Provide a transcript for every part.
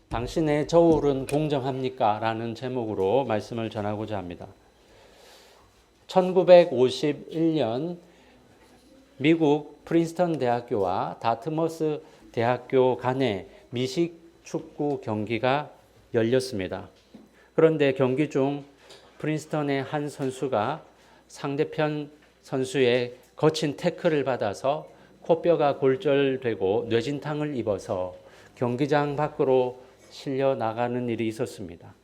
당신의 저울은 공정합니까? 라는 제목으로 말씀을 전하고자 합니다. 1951년 미국 프린스턴 대학교와 다트머스 대학교 간의 미식 축구 경기가 열렸습니다. 그런데 경기 중 프린스턴의 한 선수가 상대편 선수의 거친 태클을 받아서 코뼈가 골절되고 뇌진탕을 입어서 경기장 밖으로 실려 나가는 일이 있었습니다.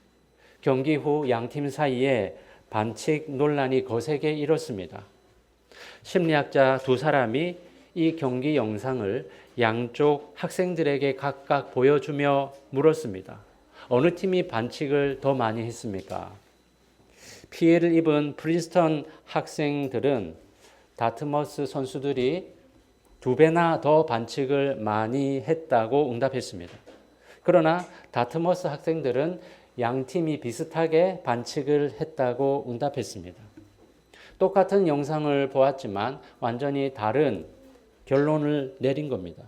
경기 후 양팀 사이에 반칙 논란이 거세게 일었습니다. 심리학자 두 사람이 이 경기 영상을 양쪽 학생들에게 각각 보여주며 물었습니다. 어느 팀이 반칙을 더 많이 했습니까? 피해를 입은 프린스턴 학생들은 다트머스 선수들이 2배나 더 반칙을 많이 했다고 응답했습니다. 그러나 다트머스 학생들은 양 팀이 비슷하게 반칙을 했다고 응답했습니다. 똑같은 영상을 보았지만 완전히 다른 결론을 내린 겁니다.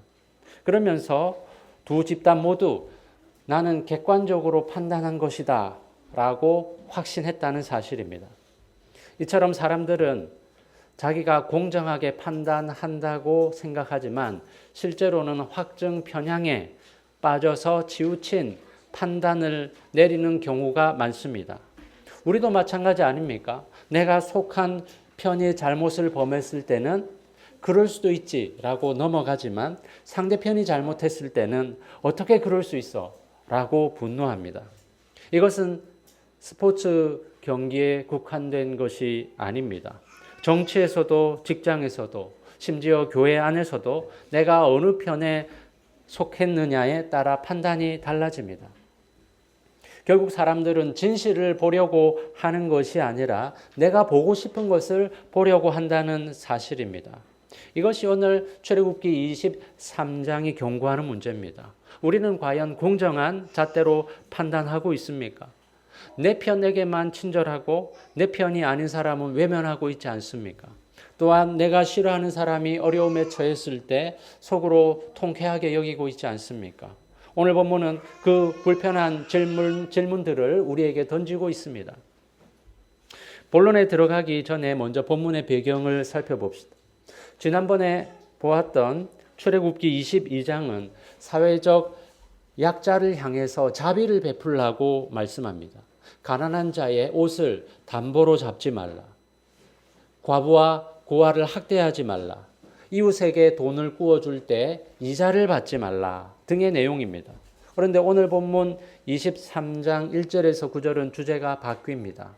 그러면서 두 집단 모두 나는 객관적으로 판단한 것이다 라고 확신했다는 사실입니다. 이처럼 사람들은 자기가 공정하게 판단한다고 생각하지만 실제로는 확증 편향에 빠져서 치우친 판단을 내리는 경우가 많습니다. 우리도 마찬가지 아닙니까? 내가 속한 편이 잘못을 범했을 때는 그럴 수도 있지라고 넘어가지만 상대편이 잘못했을 때는 어떻게 그럴 수 있어? 라고 분노합니다. 이것은 스포츠 경기에 국한된 것이 아닙니다. 정치에서도 직장에서도 심지어 교회 안에서도 내가 어느 편에 속했느냐에 따라 판단이 달라집니다. 결국 사람들은 진실을 보려고 하는 것이 아니라 내가 보고 싶은 것을 보려고 한다는 사실입니다. 이것이 오늘 출애굽기 23장이 경고하는 문제입니다. 우리는 과연 공정한 잣대로 판단하고 있습니까? 내 편에게만 친절하고 내 편이 아닌 사람은 외면하고 있지 않습니까? 또한 내가 싫어하는 사람이 어려움에 처했을 때 속으로 통쾌하게 여기고 있지 않습니까? 오늘 본문은 그 불편한 질문들을 우리에게 던지고 있습니다. 본론에 들어가기 전에 먼저 본문의 배경을 살펴봅시다. 지난번에 보았던 출애굽기 22장은 사회적 약자를 향해서 자비를 베풀라고 말씀합니다. 가난한 자의 옷을 담보로 잡지 말라. 과부와 고아를 학대하지 말라. 이웃에게 돈을 구워줄 때 이자를 받지 말라 등의 내용입니다. 그런데 오늘 본문 23장 1절에서 9절은 주제가 바뀝니다.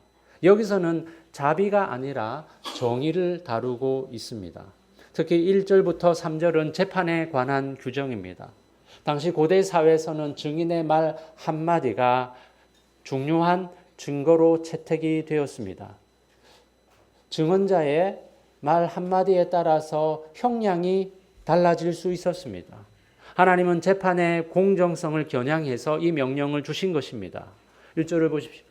여기서는 자비가 아니라 정의를 다루고 있습니다. 특히 1절부터 3절은 재판에 관한 규정입니다. 당시 고대 사회에서는 증인의 말 한마디가 중요한 증거로 채택이 되었습니다. 증언자의 말 한마디에 따라서 형량이 달라질 수 있었습니다. 하나님은 재판의 공정성을 겨냥해서 이 명령을 주신 것입니다. 1절을 보십시오.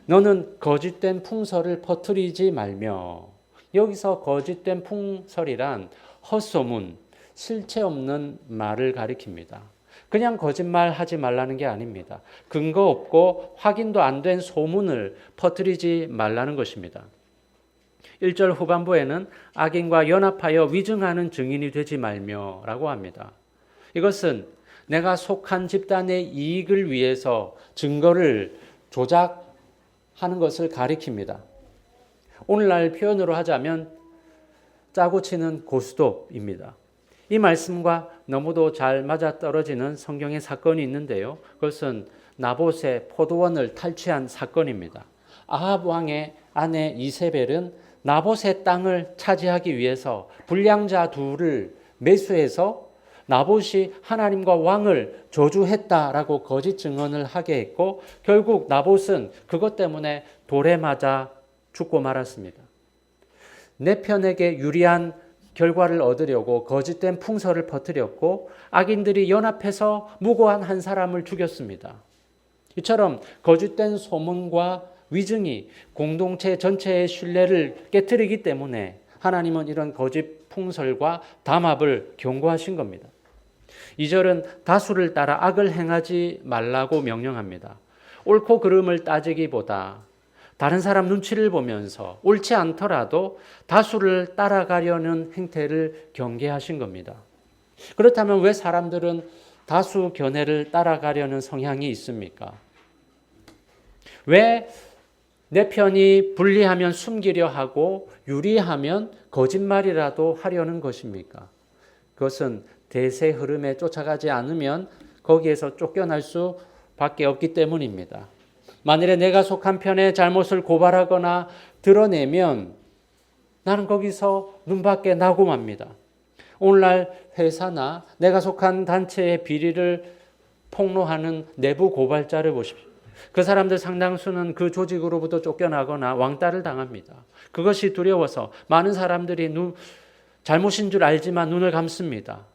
너는 거짓된 풍설을 퍼뜨리지 말며. 여기서 거짓된 풍설이란 헛소문, 실체 없는 말을 가리킵니다. 그냥 거짓말하지 말라는 게 아닙니다. 근거 없고 확인도 안 된 소문을 퍼뜨리지 말라는 것입니다. 1절 후반부에는 악인과 연합하여 위증하는 증인이 되지 말며 라고 합니다. 이것은 내가 속한 집단의 이익을 위해서 증거를 조작하는 것을 가리킵니다. 오늘날 표현으로 하자면 짜고 치는 고스톱입니다. 이 말씀과 너무도 잘 맞아떨어지는 성경의 사건이 있는데요. 그것은 나봇의 포도원을 탈취한 사건입니다. 아합 왕의 아내 이세벨은 나봇의 땅을 차지하기 위해서 불량자 둘을 매수해서 나봇이 하나님과 왕을 저주했다라고 거짓 증언을 하게 했고 결국 나봇은 그것 때문에 돌에 맞아 죽고 말았습니다. 내 편에게 유리한 결과를 얻으려고 거짓된 풍설을 퍼뜨렸고 악인들이 연합해서 무고한 한 사람을 죽였습니다. 이처럼 거짓된 소문과 위증이 공동체 전체의 신뢰를 깨트리기 때문에 하나님은 이런 거짓 풍설과 담합을 경고하신 겁니다. 2절은 다수를 따라 악을 행하지 말라고 명령합니다. 옳고 그름을 따지기보다 다른 사람 눈치를 보면서 옳지 않더라도 다수를 따라가려는 행태를 경계하신 겁니다. 그렇다면 왜 사람들은 다수 견해를 따라가려는 성향이 있습니까? 왜 내 편이 불리하면 숨기려 하고 유리하면 거짓말이라도 하려는 것입니까? 그것은 대세 흐름에 쫓아가지 않으면 거기에서 쫓겨날 수밖에 없기 때문입니다. 만일에 내가 속한 편의 잘못을 고발하거나 드러내면 나는 거기서 눈밖에 나고 맙니다. 오늘날 회사나 내가 속한 단체의 비리를 폭로하는 내부 고발자를 보십시오. 그 사람들 상당수는 그 조직으로부터 쫓겨나거나 왕따를 당합니다. 그것이 두려워서 많은 사람들이 잘못인 줄 알지만 눈을 감습니다.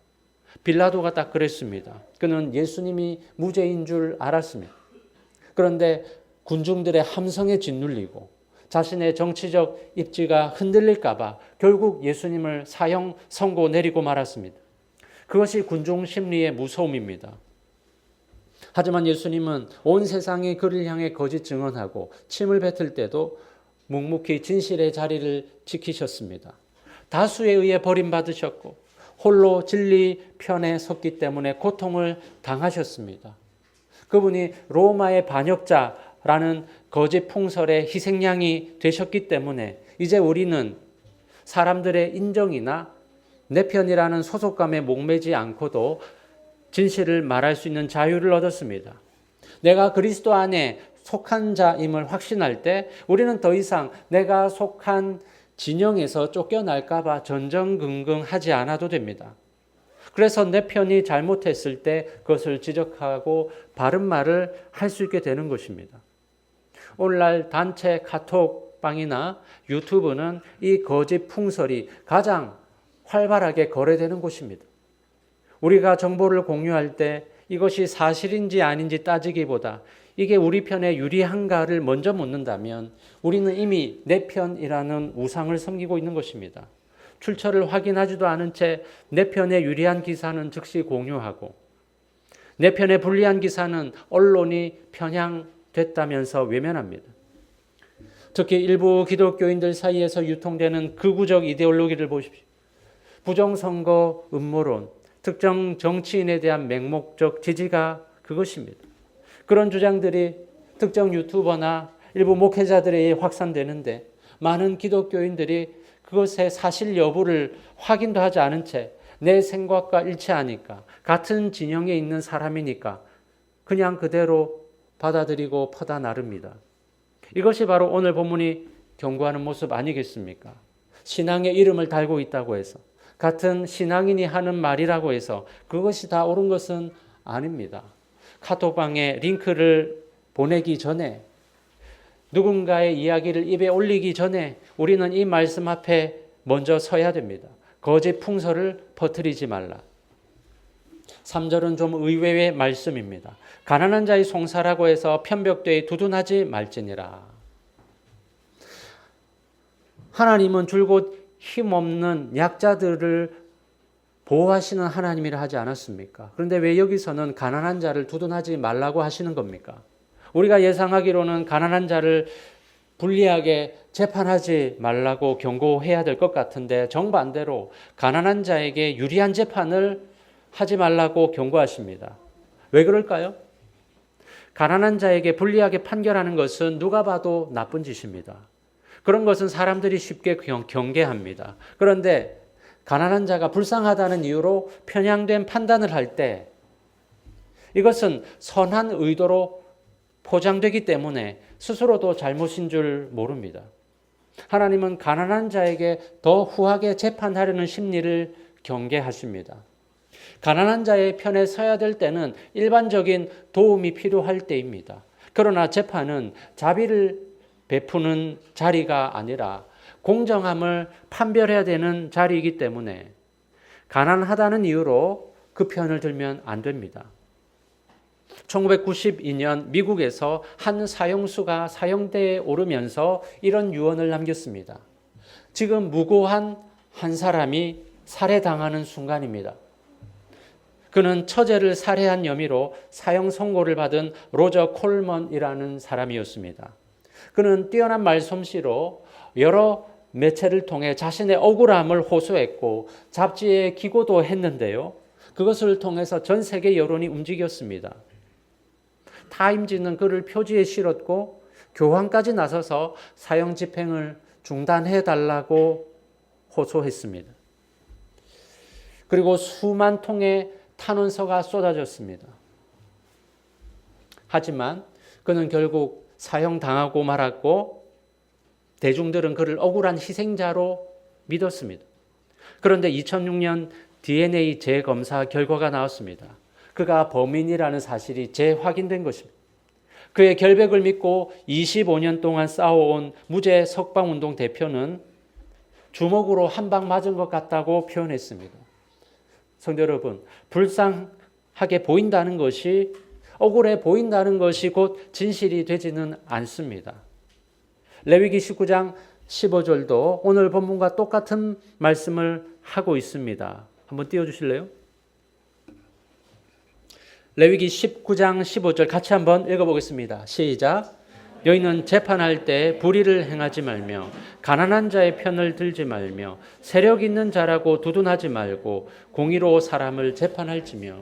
빌라도가 딱 그랬습니다. 그는 예수님이 무죄인 줄 알았습니다. 그런데 군중들의 함성에 짓눌리고 자신의 정치적 입지가 흔들릴까 봐 결국 예수님을 사형 선고 내리고 말았습니다. 그것이 군중 심리의 무서움입니다. 하지만 예수님은 온 세상이 그를 향해 거짓 증언하고 침을 뱉을 때도 묵묵히 진실의 자리를 지키셨습니다. 다수에 의해 버림받으셨고 홀로 진리 편에 섰기 때문에 고통을 당하셨습니다. 그분이 로마의 반역자라는 거짓 풍설의 희생양이 되셨기 때문에 이제 우리는 사람들의 인정이나 내 편이라는 소속감에 목매지 않고도 진실을 말할 수 있는 자유를 얻었습니다. 내가 그리스도 안에 속한 자임을 확신할 때 우리는 더 이상 내가 속한 진영에서 쫓겨날까 봐 전전긍긍하지 않아도 됩니다. 그래서 내 편이 잘못했을 때 그것을 지적하고 바른 말을 할 수 있게 되는 것입니다. 오늘날 단체 카톡방이나 유튜브는 이 거짓 풍설이 가장 활발하게 거래되는 곳입니다. 우리가 정보를 공유할 때 이것이 사실인지 아닌지 따지기보다 이게 우리 편에 유리한가를 먼저 묻는다면 우리는 이미 내 편이라는 우상을 섬기고 있는 것입니다. 출처를 확인하지도 않은 채 내 편에 유리한 기사는 즉시 공유하고 내 편에 불리한 기사는 언론이 편향됐다면서 외면합니다. 특히 일부 기독교인들 사이에서 유통되는 극우적 이데올로기를 보십시오. 부정선거 음모론, 특정 정치인에 대한 맹목적 지지가 그것입니다. 그런 주장들이 특정 유튜버나 일부 목회자들에 의해 확산되는데 많은 기독교인들이 그것의 사실 여부를 확인도 하지 않은 채 내 생각과 일치하니까 같은 진영에 있는 사람이니까 그냥 그대로 받아들이고 퍼다 나릅니다. 이것이 바로 오늘 본문이 경고하는 모습 아니겠습니까? 신앙의 이름을 달고 있다고 해서 같은 신앙인이 하는 말이라고 해서 그것이 다 옳은 것은 아닙니다. 카톡방에 링크를 보내기 전에 누군가의 이야기를 입에 올리기 전에 우리는 이 말씀 앞에 먼저 서야 됩니다. 거짓 풍설을 퍼뜨리지 말라. 3절은 좀 의외의 말씀입니다. 가난한 자의 송사라고 해서 편벽되이 두둔하지 말지니라. 하나님은 줄곧 힘없는 약자들을 보호하시는 하나님이라 하지 않았습니까? 그런데 왜 여기서는 가난한 자를 두둔하지 말라고 하시는 겁니까? 우리가 예상하기로는 가난한 자를 불리하게 재판하지 말라고 경고해야 될 것 같은데 정반대로 가난한 자에게 유리한 재판을 하지 말라고 경고하십니다. 왜 그럴까요? 가난한 자에게 불리하게 판결하는 것은 누가 봐도 나쁜 짓입니다. 그런 것은 사람들이 쉽게 경계합니다. 그런데 가난한 자가 불쌍하다는 이유로 편향된 판단을 할 때 이것은 선한 의도로 포장되기 때문에 스스로도 잘못인 줄 모릅니다. 하나님은 가난한 자에게 더 후하게 재판하려는 심리를 경계하십니다. 가난한 자의 편에 서야 될 때는 일반적인 도움이 필요할 때입니다. 그러나 재판은 자비를 베푸는 자리가 아니라 공정함을 판별해야 되는 자리이기 때문에 가난하다는 이유로 그 편을 들면 안 됩니다. 1992년 미국에서 한 사형수가 사형대에 오르면서 이런 유언을 남겼습니다. 지금 무고한 한 사람이 살해당하는 순간입니다. 그는 처제를 살해한 혐의로 사형 선고를 받은 로저 콜먼이라는 사람이었습니다. 그는 뛰어난 말솜씨로 여러 매체를 통해 자신의 억울함을 호소했고 잡지에 기고도 했는데요. 그것을 통해서 전 세계 여론이 움직였습니다. 타임지는 그를 표지에 실었고 교황까지 나서서 사형 집행을 중단해달라고 호소했습니다. 그리고 수만 통의 탄원서가 쏟아졌습니다. 하지만 그는 결국 사형당하고 말았고 대중들은 그를 억울한 희생자로 믿었습니다. 그런데 2006년 DNA 재검사 결과가 나왔습니다. 그가 범인이라는 사실이 재확인된 것입니다. 그의 결백을 믿고 25년 동안 싸워온 무죄 석방운동 대표는 주먹으로 한 방 맞은 것 같다고 표현했습니다. 성도 여러분, 불쌍하게 보인다는 것이, 억울해 보인다는 것이 곧 진실이 되지는 않습니다. 레위기 19장 15절도 오늘 본문과 똑같은 말씀을 하고 있습니다. 한번 띄워주실래요? 레위기 19장 15절 같이 한번 읽어보겠습니다. 시작. 너희는 재판할 때 불의를 행하지 말며 가난한 자의 편을 들지 말며 세력 있는 자라고 두둔하지 말고 공의로 사람을 재판할지며.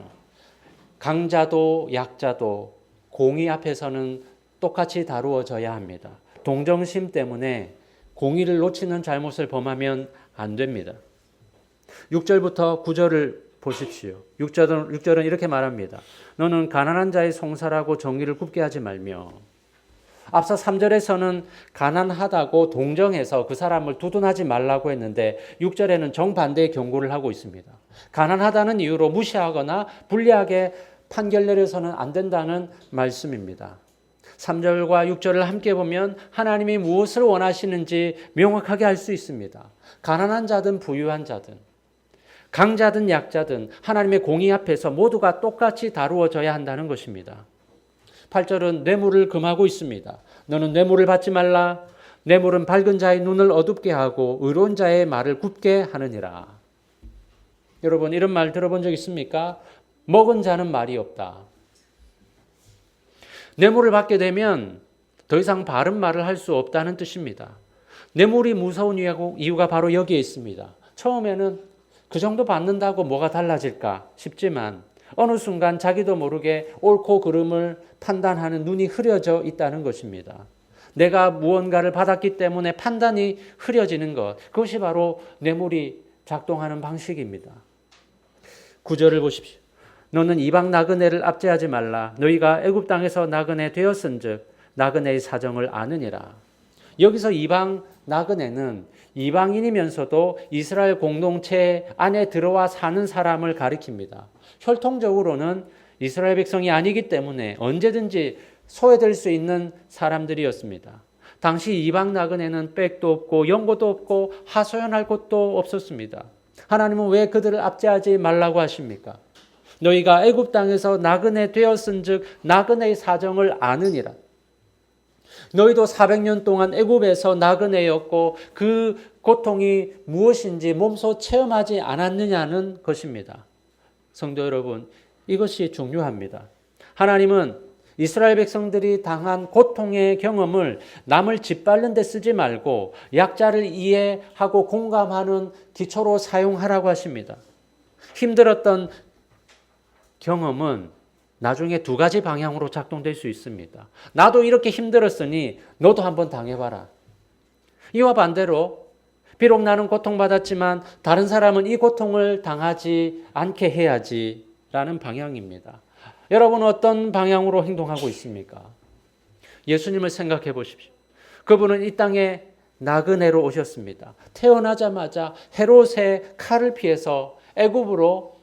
강자도 약자도 공의 앞에서는 똑같이 다루어져야 합니다. 동정심 때문에 공의를 놓치는 잘못을 범하면 안 됩니다. 6절부터 9절을 보십시오. 6절은 이렇게 말합니다. 너는 가난한 자의 송사라고 정의를 굽게 하지 말며. 앞서 3절에서는 가난하다고 동정해서 그 사람을 두둔하지 말라고 했는데 6절에는 정반대의 경고를 하고 있습니다. 가난하다는 이유로 무시하거나 불리하게 판결 내려서는 안 된다는 말씀입니다. 3절과 6절을 함께 보면 하나님이 무엇을 원하시는지 명확하게 알 수 있습니다. 가난한 자든 부유한 자든 강자든 약자든 하나님의 공의 앞에서 모두가 똑같이 다루어져야 한다는 것입니다. 8절은 뇌물을 금하고 있습니다. 너는 뇌물을 받지 말라. 뇌물은 밝은 자의 눈을 어둡게 하고 의로운 자의 말을 굽게 하느니라. 여러분 이런 말 들어본 적 있습니까? 먹은 자는 말이 없다. 뇌물을 받게 되면 더 이상 바른 말을 할 수 없다는 뜻입니다. 뇌물이 무서운 이유가 바로 여기에 있습니다. 처음에는 그 정도 받는다고 뭐가 달라질까 싶지만 어느 순간 자기도 모르게 옳고 그름을 판단하는 눈이 흐려져 있다는 것입니다. 내가 무언가를 받았기 때문에 판단이 흐려지는 것, 그것이 바로 뇌물이 작동하는 방식입니다. 9절을 보십시오. 너는 이방 나그네를 압제하지 말라. 너희가 애굽 땅에서 나그네 되었은즉 나그네의 사정을 아느니라. 여기서 이방 나그네는 이방인이면서도 이스라엘 공동체 안에 들어와 사는 사람을 가리킵니다. 혈통적으로는 이스라엘 백성이 아니기 때문에 언제든지 소외될 수 있는 사람들이었습니다. 당시 이방 나그네는 백도 없고 연고도 없고 하소연할 곳도 없었습니다. 하나님은 왜 그들을 압제하지 말라고 하십니까? 너희가 애굽 땅에서 나그네 되었은즉 나그네의 사정을 아느니라. 너희도 400년 동안 애굽에서 나그네였고 그 고통이 무엇인지 몸소 체험하지 않았느냐는 것입니다. 성도 여러분, 이것이 중요합니다. 하나님은 이스라엘 백성들이 당한 고통의 경험을 남을 짓밟는 데 쓰지 말고 약자를 이해하고 공감하는 기초로 사용하라고 하십니다. 힘들었던 경험은 나중에 두 가지 방향으로 작동될 수 있습니다. 나도 이렇게 힘들었으니 너도 한번 당해봐라. 이와 반대로 비록 나는 고통받았지만 다른 사람은 이 고통을 당하지 않게 해야지 라는 방향입니다. 여러분은 어떤 방향으로 행동하고 있습니까? 예수님을 생각해 보십시오. 그분은 이 땅에 나그네로 오셨습니다. 태어나자마자 헤롯의 칼을 피해서 애굽으로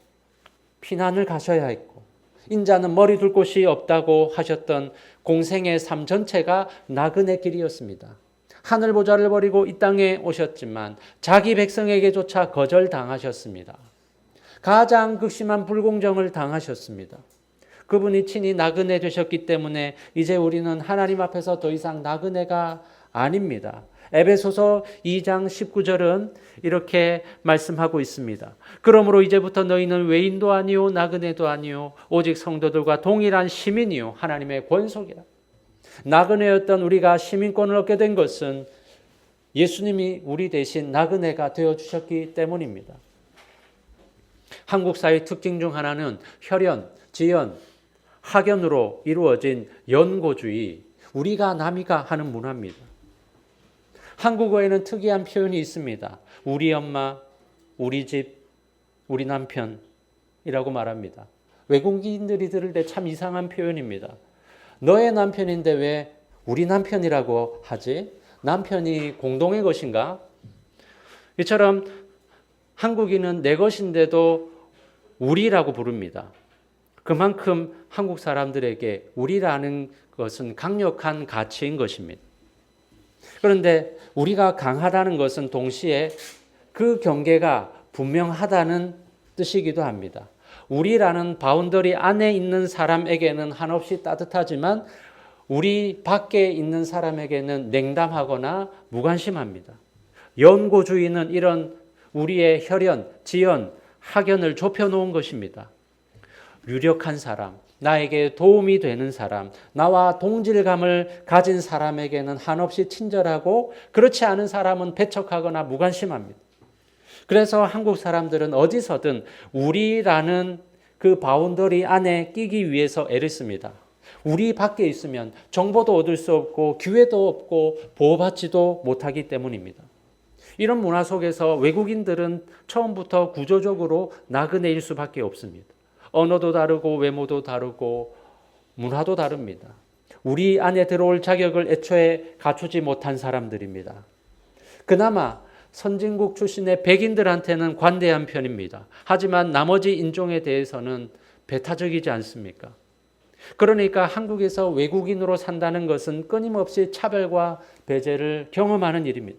피난을 가셔야 했고 인자는 머리 둘 곳이 없다고 하셨던 공생의 삶 전체가 나그네 길이었습니다. 하늘 보좌를 버리고 이 땅에 오셨지만 자기 백성에게조차 거절당하셨습니다. 가장 극심한 불공정을 당하셨습니다. 그분이 친히 나그네 되셨기 때문에 이제 우리는 하나님 앞에서 더 이상 나그네가 아닙니다. 에베소서 2장 19절은 이렇게 말씀하고 있습니다. 그러므로 이제부터 너희는 외인도 아니요 나그네도 아니요 오직 성도들과 동일한 시민이요 하나님의 권속이라. 나그네였던 우리가 시민권을 얻게 된 것은 예수님이 우리 대신 나그네가 되어주셨기 때문입니다. 한국 사회 특징 중 하나는 혈연, 지연, 학연으로 이루어진 연고주의, 우리가 남이가 하는 문화입니다. 한국어에는 특이한 표현이 있습니다. 우리 엄마, 우리 집, 우리 남편이라고 말합니다. 외국인들이 들을 때 참 이상한 표현입니다. 너의 남편인데 왜 우리 남편이라고 하지? 남편이 공동의 것인가? 이처럼 한국인은 내 것인데도 우리라고 부릅니다. 그만큼 한국 사람들에게 우리라는 것은 강력한 가치인 것입니다. 그런데 우리가 강하다는 것은 동시에 그 경계가 분명하다는 뜻이기도 합니다. 우리라는 바운더리 안에 있는 사람에게는 한없이 따뜻하지만 우리 밖에 있는 사람에게는 냉담하거나 무관심합니다. 연고주의는 이런 우리의 혈연, 지연, 학연을 좁혀놓은 것입니다. 유력한 사람, 나에게 도움이 되는 사람, 나와 동질감을 가진 사람에게는 한없이 친절하고 그렇지 않은 사람은 배척하거나 무관심합니다. 그래서 한국 사람들은 어디서든 우리라는 그 바운더리 안에 끼기 위해서 애를 씁니다. 우리 밖에 있으면 정보도 얻을 수 없고 기회도 없고 보호받지도 못하기 때문입니다. 이런 문화 속에서 외국인들은 처음부터 구조적으로 나그네일 수밖에 없습니다. 언어도 다르고 외모도 다르고 문화도 다릅니다. 우리 안에 들어올 자격을 애초에 갖추지 못한 사람들입니다. 그나마 선진국 출신의 백인들한테는 관대한 편입니다. 하지만 나머지 인종에 대해서는 배타적이지 않습니까? 그러니까 한국에서 외국인으로 산다는 것은 끊임없이 차별과 배제를 경험하는 일입니다.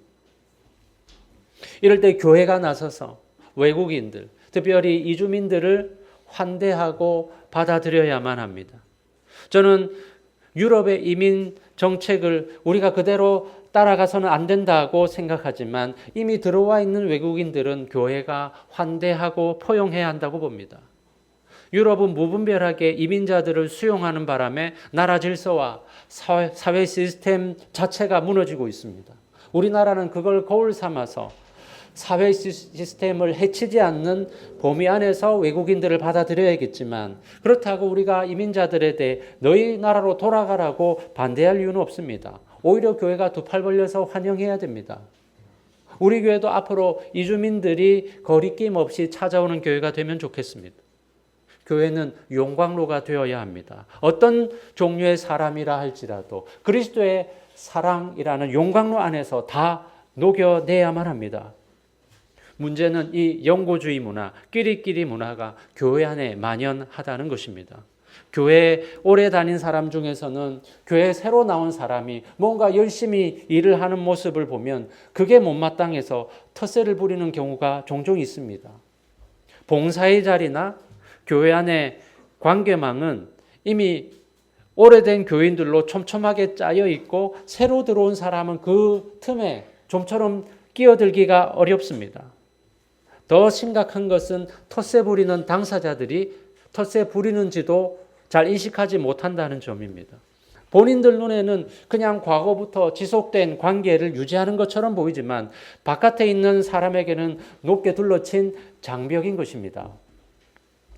이럴 때 교회가 나서서 외국인들, 특별히 이주민들을 환대하고 받아들여야만 합니다. 저는 유럽의 이민 정책을 우리가 그대로 따라가서는 안 된다고 생각하지만 이미 들어와 있는 외국인들은 교회가 환대하고 포용해야 한다고 봅니다. 유럽은 무분별하게 이민자들을 수용하는 바람에 나라 질서와 사회 시스템 자체가 무너지고 있습니다. 우리나라는 그걸 거울 삼아서 사회 시스템을 해치지 않는 범위 안에서 외국인들을 받아들여야겠지만 그렇다고 우리가 이민자들에 대해 너희 나라로 돌아가라고 반대할 이유는 없습니다. 오히려 교회가 두 팔 벌려서 환영해야 됩니다. 우리 교회도 앞으로 이주민들이 거리낌 없이 찾아오는 교회가 되면 좋겠습니다. 교회는 용광로가 되어야 합니다. 어떤 종류의 사람이라 할지라도 그리스도의 사랑이라는 용광로 안에서 다 녹여내야만 합니다. 문제는 이 연고주의 문화, 끼리끼리 문화가 교회 안에 만연하다는 것입니다. 교회에 오래 다닌 사람 중에서는 교회에 새로 나온 사람이 뭔가 열심히 일을 하는 모습을 보면 그게 못마땅해서 텃세를 부리는 경우가 종종 있습니다. 봉사의 자리나 교회 안의 관계망은 이미 오래된 교인들로 촘촘하게 짜여 있고 새로 들어온 사람은 그 틈에 좀처럼 끼어들기가 어렵습니다. 더 심각한 것은 텃세 부리는 당사자들이 텃세 부리는지도 잘 인식하지 못한다는 점입니다. 본인들 눈에는 그냥 과거부터 지속된 관계를 유지하는 것처럼 보이지만 바깥에 있는 사람에게는 높게 둘러친 장벽인 것입니다.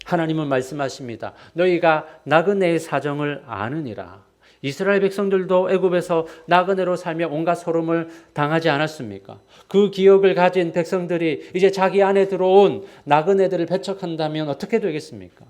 하나님은 말씀하십니다. 너희가 나그네의 사정을 아느니라. 이스라엘 백성들도 애굽에서 나그네로 살며 온갖 소름을 당하지 않았습니까? 그 기억을 가진 백성들이 이제 자기 안에 들어온 나그네들을 배척한다면 어떻게 되겠습니까?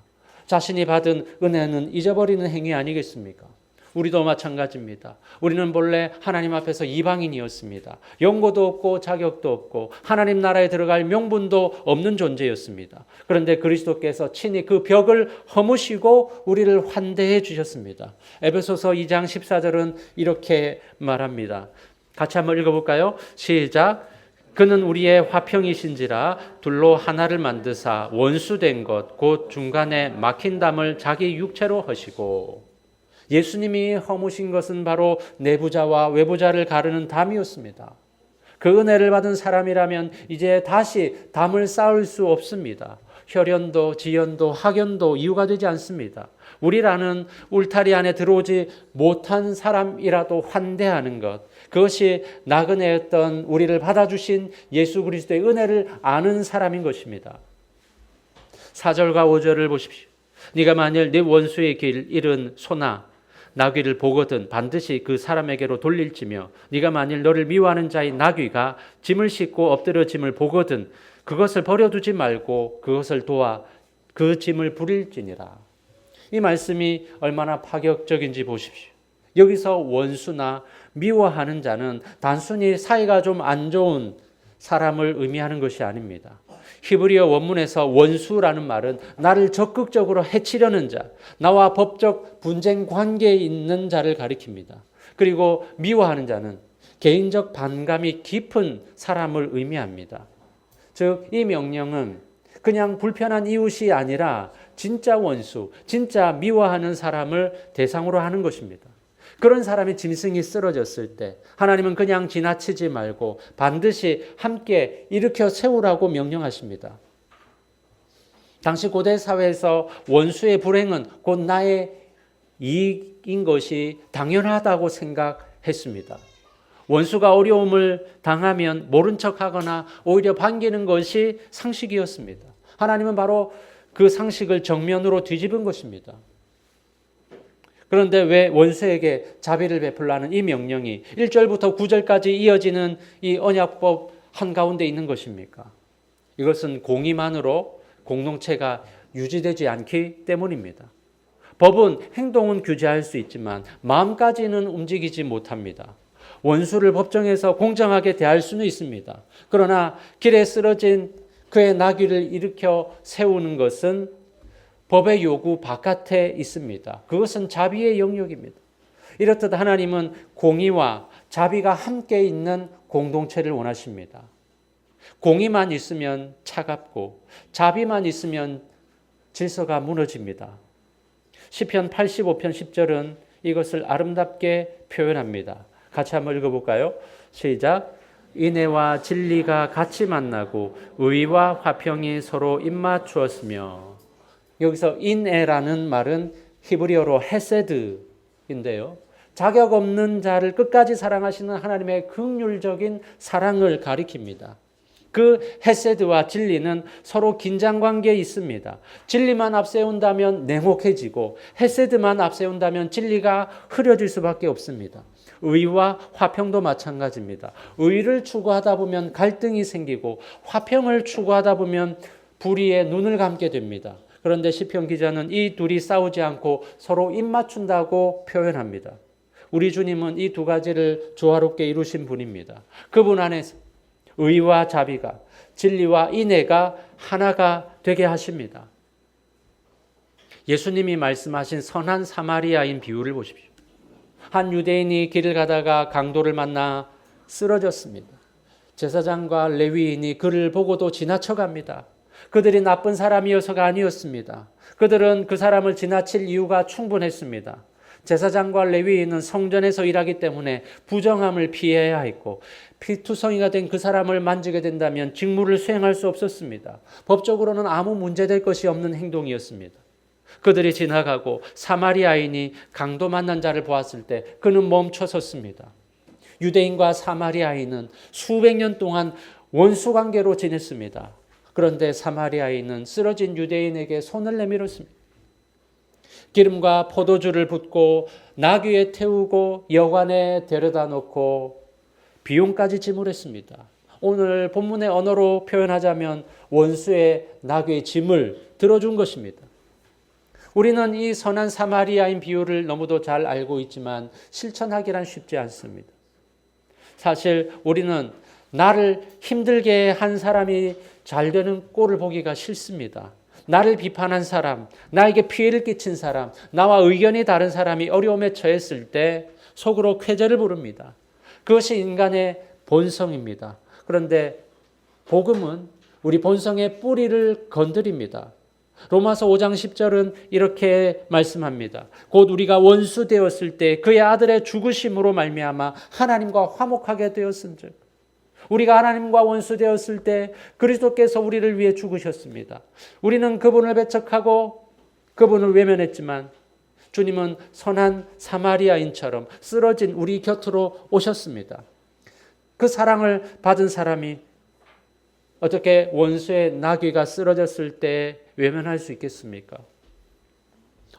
자신이 받은 은혜는 잊어버리는 행위 아니겠습니까? 우리도 마찬가지입니다. 우리는 본래 하나님 앞에서 이방인이었습니다. 연고도 없고 자격도 없고 하나님 나라에 들어갈 명분도 없는 존재였습니다. 그런데 그리스도께서 친히 그 벽을 허무시고 우리를 환대해 주셨습니다. 에베소서 2장 14절은 이렇게 말합니다. 같이 한번 읽어볼까요? 시작. 그는 우리의 화평이신지라 둘로 하나를 만드사 원수된 것 곧 중간에 막힌 담을 자기 육체로 하시고. 예수님이 허무신 것은 바로 내부자와 외부자를 가르는 담이었습니다. 그 은혜를 받은 사람이라면 이제 다시 담을 쌓을 수 없습니다. 혈연도 지연도 학연도 이유가 되지 않습니다. 우리라는 울타리 안에 들어오지 못한 사람이라도 환대하는 것, 그것이 나그네였던 우리를 받아주신 예수 그리스도의 은혜를 아는 사람인 것입니다. 4절과 5절을 보십시오. 네가 만일 네 원수의 길 잃은 소나 나귀를 보거든 반드시 그 사람에게로 돌릴지며 네가 만일 너를 미워하는 자의 나귀가 짐을 싣고 엎드려 짐을 보거든 그것을 버려두지 말고 그것을 도와 그 짐을 부릴지니라. 이 말씀이 얼마나 파격적인지 보십시오. 여기서 원수나 미워하는 자는 단순히 사이가 좀 안 좋은 사람을 의미하는 것이 아닙니다. 히브리어 원문에서 원수라는 말은 나를 적극적으로 해치려는 자, 나와 법적 분쟁 관계에 있는 자를 가리킵니다. 그리고 미워하는 자는 개인적 반감이 깊은 사람을 의미합니다. 즉, 이 명령은 그냥 불편한 이웃이 아니라 진짜 원수, 진짜 미워하는 사람을 대상으로 하는 것입니다. 그런 사람이 짐승이 쓰러졌을 때 하나님은 그냥 지나치지 말고 반드시 함께 일으켜 세우라고 명령하십니다. 당시 고대 사회에서 원수의 불행은 곧 나의 이익인 것이 당연하다고 생각했습니다. 원수가 어려움을 당하면 모른 척하거나 오히려 반기는 것이 상식이었습니다. 하나님은 바로 그 상식을 정면으로 뒤집은 것입니다. 그런데 왜 원수에게 자비를 베풀라는 이 명령이 1절부터 9절까지 이어지는 이 언약법 한가운데 있는 것입니까? 이것은 공의만으로 공동체가 유지되지 않기 때문입니다. 법은 행동은 규제할 수 있지만 마음까지는 움직이지 못합니다. 원수를 법정에서 공정하게 대할 수는 있습니다. 그러나 길에 쓰러진 그의 나귀를 일으켜 세우는 것은 법의 요구 바깥에 있습니다. 그것은 자비의 영역입니다. 이렇듯 하나님은 공의와 자비가 함께 있는 공동체를 원하십니다. 공의만 있으면 차갑고 자비만 있으면 질서가 무너집니다. 시편 85편 10절은 이것을 아름답게 표현합니다. 같이 한번 읽어볼까요? 시작. 인애와 진리가 같이 만나고 의와 화평이 서로 입맞추었으며. 여기서 인애라는 말은 히브리어로 헤세드인데요. 자격 없는 자를 끝까지 사랑하시는 하나님의 긍휼적인 사랑을 가리킵니다. 그 헤세드와 진리는 서로 긴장관계에 있습니다. 진리만 앞세운다면 냉혹해지고 헤세드만 앞세운다면 진리가 흐려질 수밖에 없습니다. 의와 화평도 마찬가지입니다. 의를 추구하다 보면 갈등이 생기고 화평을 추구하다 보면 불의에 눈을 감게 됩니다. 그런데 시편 기자는 이 둘이 싸우지 않고 서로 입맞춘다고 표현합니다. 우리 주님은 이 두 가지를 조화롭게 이루신 분입니다. 그분 안에서 의와 자비가, 진리와 인애가 하나가 되게 하십니다. 예수님이 말씀하신 선한 사마리아인 비유를 보십시오. 한 유대인이 길을 가다가 강도를 만나 쓰러졌습니다. 제사장과 레위인이 그를 보고도 지나쳐갑니다. 그들이 나쁜 사람이어서가 아니었습니다. 그들은 그 사람을 지나칠 이유가 충분했습니다. 제사장과 레위인은 성전에서 일하기 때문에 부정함을 피해야 했고 피투성이가 된 그 사람을 만지게 된다면 직무를 수행할 수 없었습니다. 법적으로는 아무 문제될 것이 없는 행동이었습니다. 그들이 지나가고 사마리아인이 강도 만난 자를 보았을 때 그는 멈춰 섰습니다. 유대인과 사마리아인은 수백 년 동안 원수 관계로 지냈습니다. 그런데 사마리아인은 쓰러진 유대인에게 손을 내밀었습니다. 기름과 포도주를 붓고 나귀에 태우고 여관에 데려다 놓고 비용까지 지불했습니다. 오늘 본문의 언어로 표현하자면 원수의 나귀의 짐을 들어준 것입니다. 우리는 이 선한 사마리아인 비유를 너무도 잘 알고 있지만 실천하기란 쉽지 않습니다. 사실 우리는 나를 힘들게 한 사람이 잘 되는 꼴을 보기가 싫습니다. 나를 비판한 사람, 나에게 피해를 끼친 사람, 나와 의견이 다른 사람이 어려움에 처했을 때 속으로 쾌재를 부릅니다. 그것이 인간의 본성입니다. 그런데 복음은 우리 본성의 뿌리를 건드립니다. 로마서 5장 10절은 이렇게 말씀합니다. 곧 우리가 원수 되었을 때 그의 아들의 죽으심으로 말미암아 하나님과 화목하게 되었은즉. 우리가 하나님과 원수되었을 때 그리스도께서 우리를 위해 죽으셨습니다. 우리는 그분을 배척하고 그분을 외면했지만 주님은 선한 사마리아인처럼 쓰러진 우리 곁으로 오셨습니다. 그 사랑을 받은 사람이 어떻게 원수의 나귀가 쓰러졌을 때 외면할 수 있겠습니까?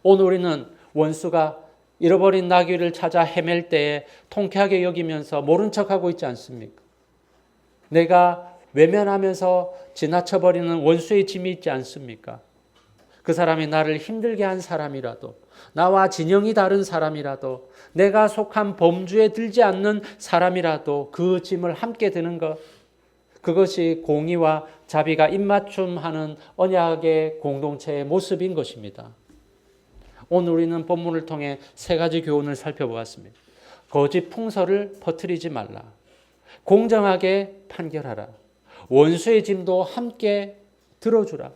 오늘 우리는 원수가 잃어버린 나귀를 찾아 헤맬 때에 통쾌하게 여기면서 모른 척하고 있지 않습니까? 내가 외면하면서 지나쳐버리는 원수의 짐이 있지 않습니까? 그 사람이 나를 힘들게 한 사람이라도, 나와 진영이 다른 사람이라도, 내가 속한 범주에 들지 않는 사람이라도 그 짐을 함께 드는 것, 그것이 공의와 자비가 입맞춤하는 언약의 공동체의 모습인 것입니다. 오늘 우리는 본문을 통해 세 가지 교훈을 살펴보았습니다. 거짓 풍설을 퍼뜨리지 말라. 공정하게 판결하라. 원수의 짐도 함께 들어주라.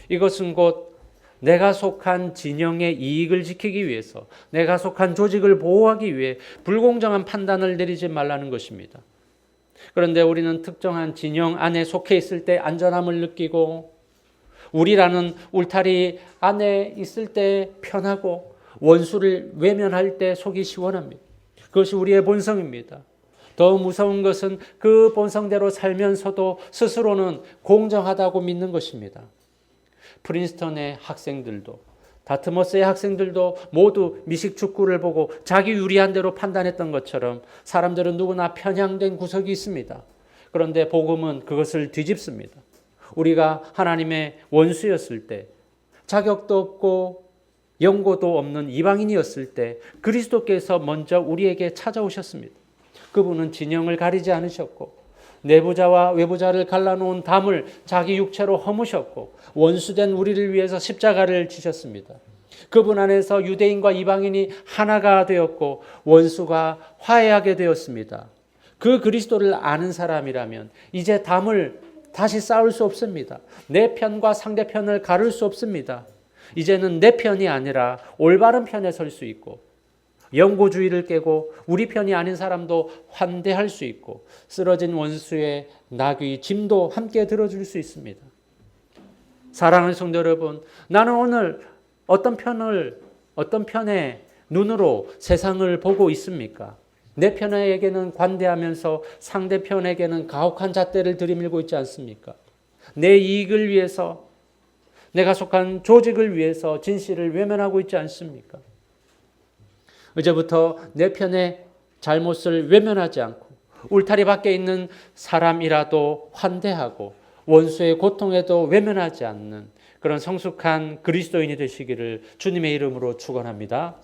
이것은 곧 내가 속한 진영의 이익을 지키기 위해서, 내가 속한 조직을 보호하기 위해 불공정한 판단을 내리지 말라는 것입니다. 그런데 우리는 특정한 진영 안에 속해 있을 때 안전함을 느끼고, 우리라는 울타리 안에 있을 때 편하고, 원수를 외면할 때 속이 시원합니다. 그것이 우리의 본성입니다. 더 무서운 것은 그 본성대로 살면서도 스스로는 공정하다고 믿는 것입니다. 프린스턴의 학생들도, 다트머스의 학생들도 모두 미식 축구를 보고 자기 유리한 대로 판단했던 것처럼 사람들은 누구나 편향된 구석이 있습니다. 그런데 복음은 그것을 뒤집습니다. 우리가 하나님의 원수였을 때, 자격도 없고 연고도 없는 이방인이었을 때 그리스도께서 먼저 우리에게 찾아오셨습니다. 그분은 진영을 가리지 않으셨고, 내부자와 외부자를 갈라놓은 담을 자기 육체로 허무셨고, 원수된 우리를 위해서 십자가를 지셨습니다. 그분 안에서 유대인과 이방인이 하나가 되었고 원수가 화해하게 되었습니다. 그 그리스도를 아는 사람이라면 이제 담을 다시 쌓을 수 없습니다. 내 편과 상대편을 가를 수 없습니다. 이제는 내 편이 아니라 올바른 편에 설 수 있고, 영고주의를 깨고 우리 편이 아닌 사람도 환대할 수 있고, 쓰러진 원수의 나귀 짐도 함께 들어줄 수 있습니다. 사랑하는 성도 여러분, 나는 오늘 어떤 편의 눈으로 세상을 보고 있습니까? 내 편에게는 관대하면서 상대편에게는 가혹한 잣대를 들이밀고 있지 않습니까? 내 이익을 위해서, 내가 속한 조직을 위해서 진실을 외면하고 있지 않습니까? 이제부터 내 편의 잘못을 외면하지 않고 울타리 밖에 있는 사람이라도 환대하고 원수의 고통에도 외면하지 않는 그런 성숙한 그리스도인이 되시기를 주님의 이름으로 축원합니다.